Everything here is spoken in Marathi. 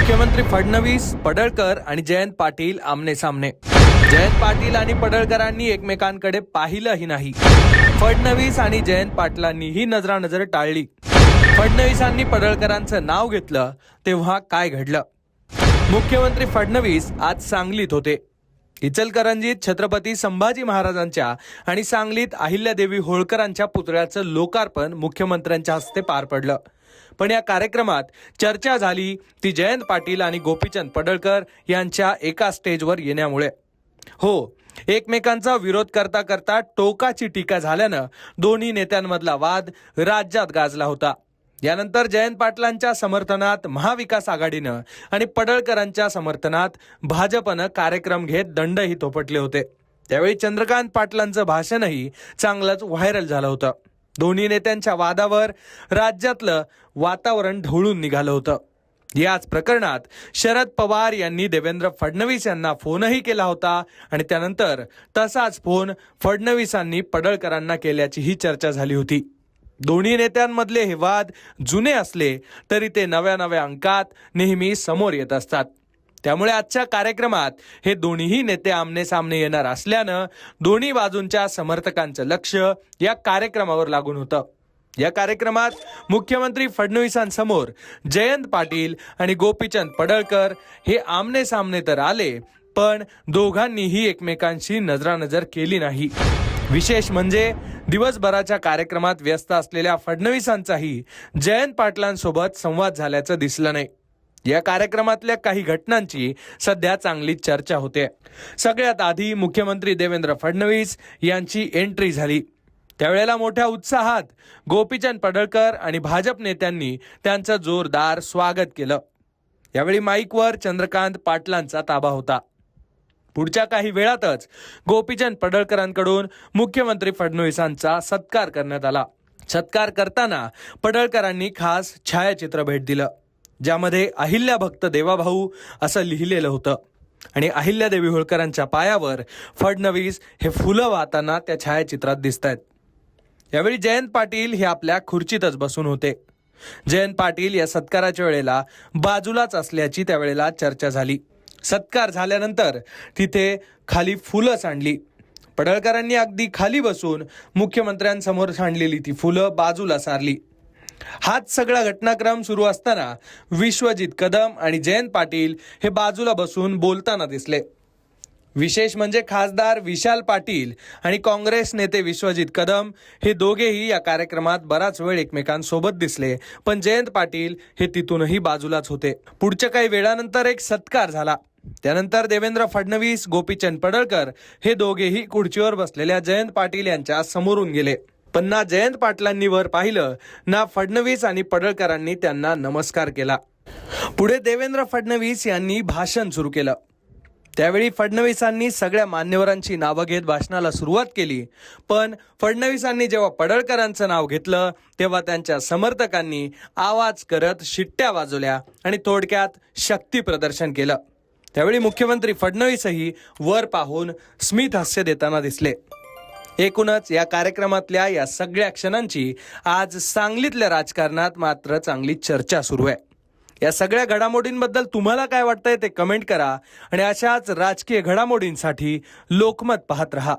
मुख्यमंत्री फडणवीस, पडळकर आणि जयंत पाटील आमने सामने. जयंत पाटील आणि पडळकरांनी एकमेकांकडे पाहिलंही नाही. फडणवीस आणि जयंत पाटलांनीही नजरानजर टाळली. फडणवीसांनी पडळकरांचं नाव घेतलं तेव्हा काय घडलं? मुख्यमंत्री फडणवीस आज सांगलीत होते. इचलकरंजीत छत्रपती संभाजी महाराजांच्या आणि सांगलीत अहिल्यादेवी होळकरांच्या पुतळ्याचं लोकार्पण मुख्यमंत्र्यांच्या हस्ते पार पडलं. पण या कार्यक्रमात चर्चा झाली ती जयंत पाटील आणि गोपीचंद पडळकर यांच्या एका स्टेजवर येण्यामुळे. हो, एकमेकांचा विरोध करता करता टोकाची टीका झाल्यानं दोन्ही नेत्यांमधला वाद राज्यात गाजला होता. यानंतर जयंत पाटलांच्या समर्थनात महाविकास आघाडीनं आणि पडळकरांच्या समर्थनात भाजपनं कार्यक्रम घेत दंडही थोपटले होते. त्यावेळी चंद्रकांत पाटलांचं भाषणही चांगलंच व्हायरल झालं होतं. दोन्ही नेत्यांच्या वादावर राज्यातलं वातावरण ढवळून निघालं होतं. याच प्रकरणात शरद पवार यांनी देवेंद्र फडणवीस यांना फोनही केला होता आणि त्यानंतर तसाच फोन फडणवीसांनी पडळकरांना केल्याचीही चर्चा झाली होती. दोन्ही नेत्यांमधले हे वाद जुने असले तरी ते नव्या नव्या अंकात नेहमी समोर येत असतात. त्यामुळे आजच्या कार्यक्रमात हे दोन्हीही नेते आमने सामने येणार असल्यानं दोन्ही बाजूंच्या समर्थकांचं लक्ष या कार्यक्रमावर लागून होतं. या कार्यक्रमात मुख्यमंत्री फडणवीसांसमोर जयंत पाटील आणि गोपीचंद पडळकर हे आमने सामने तर आले, पण दोघांनीही एकमेकांशी नजरानजर केली नाही. विशेष म्हणजे दिवसभराच्या कार्यक्रमात व्यस्त असलेल्या फडणवीसांचाही जयंत पाटलांसोबत संवाद झाल्याचं दिसलं नाही. या कार्यक्रमातल्या काही घटनांची सध्या चांगलीच चर्चा होते. सगळ्यात आधी मुख्यमंत्री देवेंद्र फडणवीस यांची एंट्री झाली. त्यावेळेला मोठ्या उत्साहात गोपीचंद पडळकर आणि भाजप नेत्यांनी त्यांचं जोरदार स्वागत केलं. यावेळी माईकवर चंद्रकांत पाटलांचा ताबा होता. पुढच्या काही वेळातच गोपीचंद पडळकरांकडून मुख्यमंत्री फडणवीसांचा सत्कार करण्यात आला. सत्कार करताना पडळकरांनी खास छायाचित्र भेट दिलं, ज्यामध्ये अहिल्या भक्त देवाभाऊ असं लिहिलेलं होतं आणि अहिल्यादेवी होळकरांच्या पायावर फडणवीस हे फुलं वाहताना त्या छायाचित्रात दिसत आहेत. यावेळी जयंत पाटील हे आपल्या खुर्चीतच बसून होते. जयंत पाटील या सत्काराच्या वेळेला बाजूलाच असल्याची त्यावेळेला चर्चा झाली. सत्कार झाल्यानंतर तिथे खाली फुलं सांडली. पडळकरांनी अगदी खाली बसून मुख्यमंत्र्यांसमोर सांडलेली ती फुलं बाजूला सारली. हाच सगळा घटनाक्रम सुरू असताना विश्वजित कदम आणि जयंत पाटील हे बाजूला बसून बोलताना दिसले. विशेष म्हणजे खासदार विशाल पाटील आणि काँग्रेस नेते विश्वजित कदम हे दोघेही या कार्यक्रमात बराच वेळ एकमेकांसोबत दिसले, पण जयंत पाटील हे तिथूनही बाजूलाच होते. पुढच्या काही वेळानंतर एक सत्कार झाला. त्यानंतर देवेंद्र फडणवीस, गोपीचंद पडळकर हे दोघेही खुर्चीवर बसलेल्या जयंत पाटील यांच्या समोरून गेले. पण ना जयंत पाटलांनी वर पाहिलं ना फडणवीस आणि पडळकरांनी त्यांना नमस्कार केला. पुढे देवेंद्र फडणवीस यांनी भाषण सुरू केलं. त्यावेळी फडणवीसांनी सगळ्या मान्यवरांची नावं घेत भाषणाला सुरुवात केली. पण फडणवीसांनी जेव्हा पडळकरांचं नाव घेतलं तेव्हा त्यांच्या समर्थकांनी आवाज करत शिट्ट्या वाजवल्या आणि थोडक्यात शक्ती प्रदर्शन केलं. त्यावेळी मुख्यमंत्री फडणवीसही वर पाहून स्मित हास्य देताना दिसले. एकूणच या कार्यक्रमातल्या या सगळ्या क्षणांची आज सांगलीतल्या राजकारणात मात्र चांगली चर्चा सुरू आहे. या सगळ्या घडामोडींबद्दल तुम्हाला काय वाटतंय ते कमेंट करा आणि अशाच राजकीय घडामोडींसाठी लोकमत पाहत रहा.